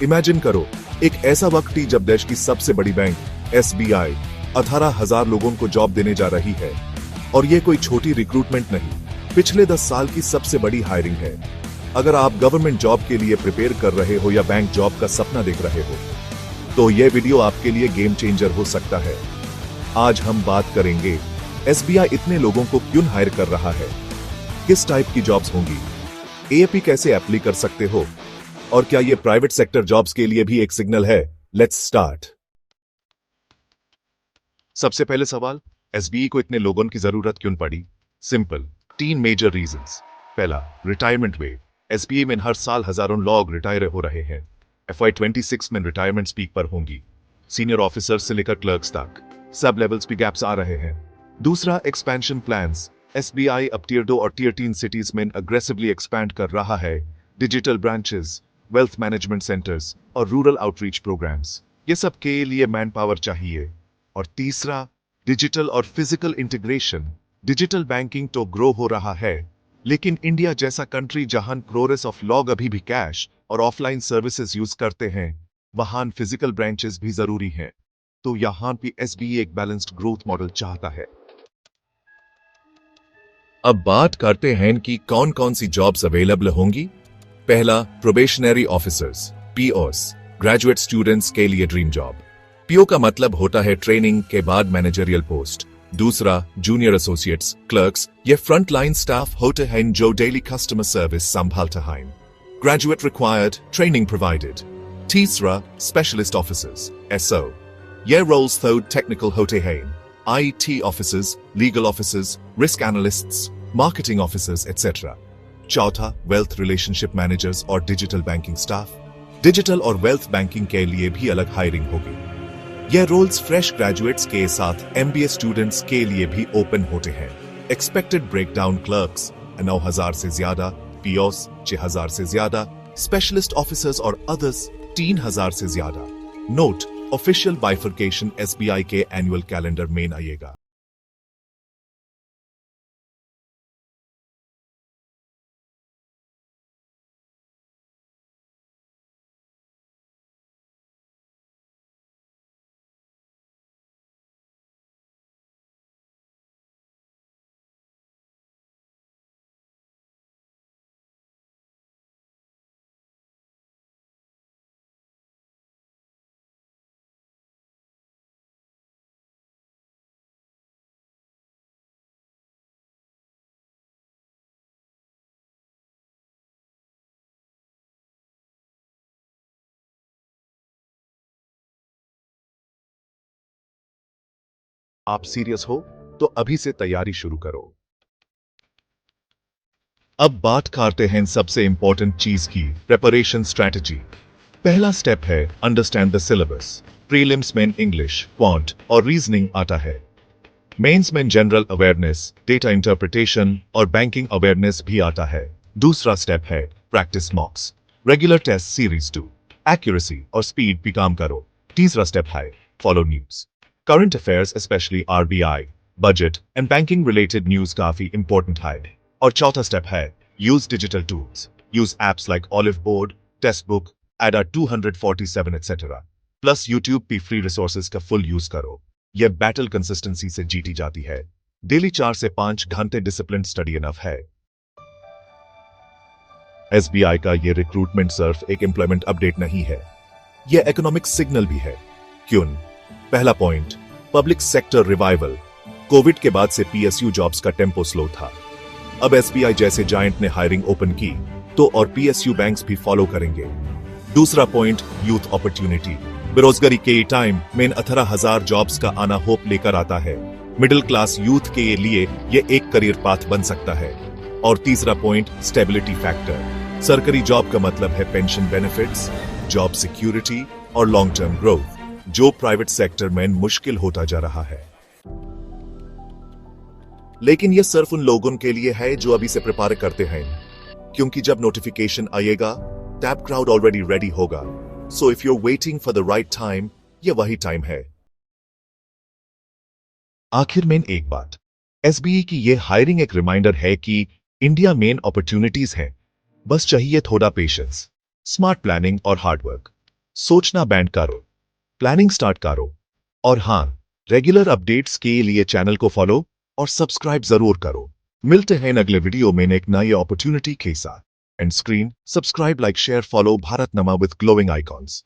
Imagine करो, एक ऐसा वक्त ही जब देश की सबसे बड़ी बैंक एसबीआई 18,000 लोगों को जॉब देने जा रही है। और ये कोई छोटी रिक्रूटमेंट नहीं, पिछले 10 साल की सबसे बड़ी हायरिंग है। अगर आप गवर्नमेंट जॉब के लिए प्रिपेयर कर रहे हो या बैंक जॉब का सपना देख रहे हो, तो यह वीडियो आपके लिए गेम चेंजर हो सकता है। आज हम बात करेंगे एसबीआई इतने लोगों को क्यों हायर कर रहा है, किस टाइप की जॉब्स होंगी, एएपी कैसे अप्लाई कर सकते हो, और क्या ये प्राइवेट सेक्टर जॉब्स के लिए भी एक सिग्नल है। Let's start. सबसे पहले सवाल, एसबीआई को इतने लोगों की जरूरत क्यों पड़ी? Simple, 3 major reasons. पहला, रिटायरमेंट वेव। एसबीआई में हर साल हजारों लोग रिटायर हो रहे हैं। FY 26 में रिटायरमेंट पीक पर होंगी। सीनियर ऑफिसर से लेकर क्लर्क्स तक सब लेवल्स पे गैप्स आ रहे हैं। दूसरा, एक्सपेंशन प्लान्स। एसबीआई अब टियर 2 और टियर 3 सिटीज में अग्रेसिवली एक्सपैंड कर रहा है। Digital branches, wealth management centres और रूरल आउटरीच प्रोग्राम्स, ये सब के लिए मैन पावर चाहिए। और तीसरा, डिजिटल और फिजिकल इंटीग्रेशन। डिजिटल बैंकिंग तो ग्रो हो रहा है, लेकिन इंडिया जैसा कंट्री जहां क्रोरेस ऑफ लोग अभी भी कैश और ऑफलाइन सर्विसेज यूज करते हैं, वहां फिजिकल ब्रांचेस भी जरूरी हैं। तो यहां भी एसबीआई एक बैलेंस्ड ग्रोथ मॉडल चाहता है। अब बात करते हैं कि कौन कौन सी जॉब्स अवेलेबल होंगी। पहला, probationary officers, POS, graduate students के लिए ड्रीम जॉब। पीओ का मतलब होता है ट्रेनिंग के बाद मैनेजरियल पोस्ट। दूसरा, जूनियर एसोसिएट्स, क्लर्क्स, ये फ्रंट लाइन स्टाफ होते हैं जो डेली कस्टमर सर्विस संभालते हैं। Graduate required, training provided. तीसरा, स्पेशलिस्ट ऑफिसर्स, एसओ, ये रोल्स थोड़े टेक्निकल होते हैं। IT officers, legal officers, risk analysts, marketing officers etcetera. चौथा, वेल्थ रिलेशनशिप मैनेजर्स और डिजिटल बैंकिंग स्टाफ। डिजिटल और वेल्थ बैंकिंग के लिए भी अलग हायरिंग होगी। यह रोल्स फ्रेश ग्रेजुएट्स के साथ MBA स्टूडेंट्स के लिए भी ओपन होते हैं। एक्सपेक्टेड ब्रेकडाउन, क्लर्क्स 9,000 से ज्यादा, पीओस 6,000 से ज्यादा, स्पेशलिस्ट ऑफिसर्स और अदर्स 3,000 से ज्यादा। नोट, ऑफिशियल बाइफर्केशन एसबीआई के एनुअल कैलेंडर में आएगा। आप सीरियस हो तो अभी से तैयारी शुरू करो। अब बात करते हैं सबसे इंपॉर्टेंट चीज की, प्रिपरेशन स्ट्रेटजी। पहला स्टेप है अंडरस्टैंड द सिलेबस। प्रीलिम्स में इंग्लिश, क्वांट और रीजनिंग आता है। मेंस में जनरल अवेयरनेस, डेटा इंटरप्रिटेशन और बैंकिंग अवेयरनेस भी आता है। दूसरा स्टेप है practice mocks, regular test series 2, accuracy और स्पीड भी काम करो। तीसरा स्टेप है follow news, current affairs specially RBI, budget and banking related news काफी इंपॉर्टेंट है। और चौथा स्टेप है use digital tools, use apps like olive board, text book, एडा 247 etc. प्लस यूट्यूब भी फ्री रिसोर्सेज का फुल यूज करो। यह बैटल कंसिस्टेंसी से जीती जाती है। डेली 4 से 5 घंटे डिसिप्लिन स्टडी इनफ है। एसबीआई का यह रिक्रूटमेंट सिर्फ एक एम्प्लॉयमेंट अपडेट नहीं है, यह इकोनॉमिक सिग्नल भी है। क्यों? पहला point, public sector revival. Covid के बाद से पीएसयू जॉब्स का टेम्पो स्लो था। अब एसबीआई जैसे जायंट ने हायरिंग ओपन की तो और पीएसयू बैंक्स भी फॉलो करेंगे। दूसरा पॉइंट, यूथ अपॉर्चुनिटी। बेरोजगारी के टाइम में 18,000 जॉब्स का आना होप लेकर आता है। मिडिल क्लास यूथ के लिए यह एक करियर पाथ बन सकता है। और तीसरा पॉइंट, स्टेबिलिटी फैक्टर। सरकारी जॉब का मतलब है पेंशन बेनिफिट्स, जॉब सिक्योरिटी और लॉन्ग टर्म ग्रोथ, जो प्राइवेट सेक्टर में मुश्किल होता जा रहा है। लेकिन यह सिर्फ उन लोगों के लिए है जो अभी से प्रिपेयर करते हैं, क्योंकि जब नोटिफिकेशन आएगा टैब क्राउड ऑलरेडी रेडी होगा। So if you are waiting for the right time, यह वही टाइम है। आखिर में एक बात, एसबीआई की यह हायरिंग एक रिमाइंडर है कि इंडिया मेन अपॉर्चुनिटीज है, बस चाहिए थोड़ा पेशेंस, स्मार्ट प्लानिंग और हार्डवर्क। सोचना बैंड करो, प्लानिंग स्टार्ट करो और हाँ, रेगुलर अपडेट्स के लिए चैनल को फॉलो और सब्सक्राइब जरूर करो। मिलते हैं अगले वीडियो में एक नई अपॉर्चुनिटी के साथ। And screen, subscribe, like, share, follow Bharat नमा विथ ग्लोइंग आइकॉन्स।